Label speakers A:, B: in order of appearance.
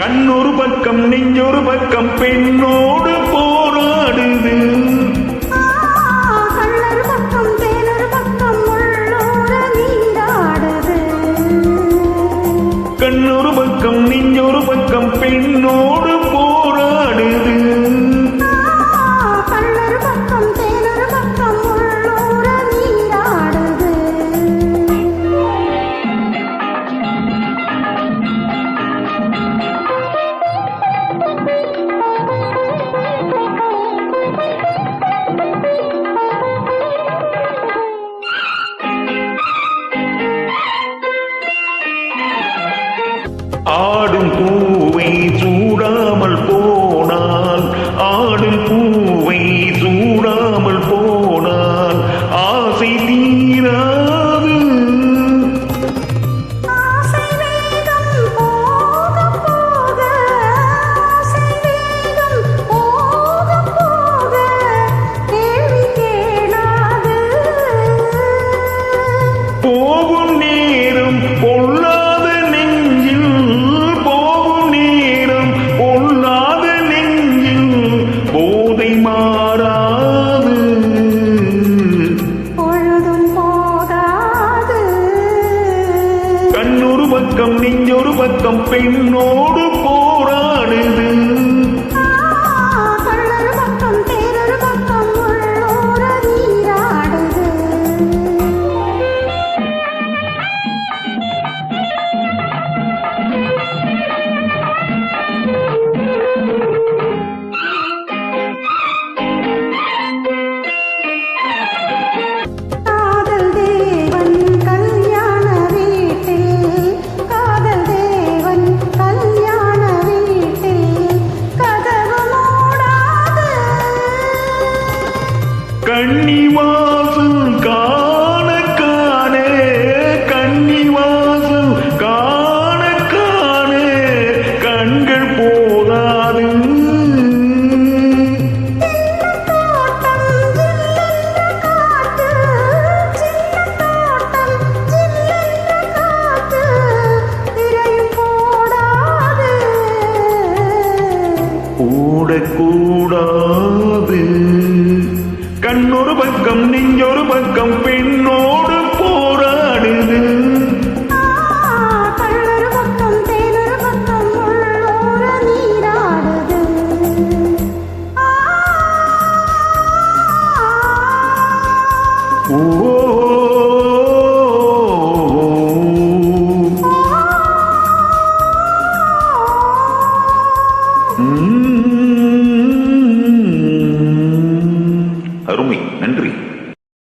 A: கண்ணொரு பக்கம் நெஞ்சொரு பக்கம் பெண்ணோடு போராடுது. கண்ணொரு பக்கம் நெஞ்சொரு பக்கம் பெண்ணோடு போராடுது. ஆடும் பூவை சூடாமல் போனால், ஆடும் பூவை சூடாமல் போனால் ஆசை தீராது. போகும் நேரம் பொல்லாத நெஞ்சில், போகும் நேரம் பொல்லாத நெஞ்சில் போதை மாறாது,
B: பொழுதும் போகாது.
A: கண்ணொரு பக்கம் நெஞ்சொரு பக்கம் பெண்ணோடு போராடுது. கன்னிவாசல் காண காண, கன்னிவாசல் காண காண கண்கள் போதாது. கூடாது. கண்ணொரு பக்கம் நெஞ்சொரு பக்கம்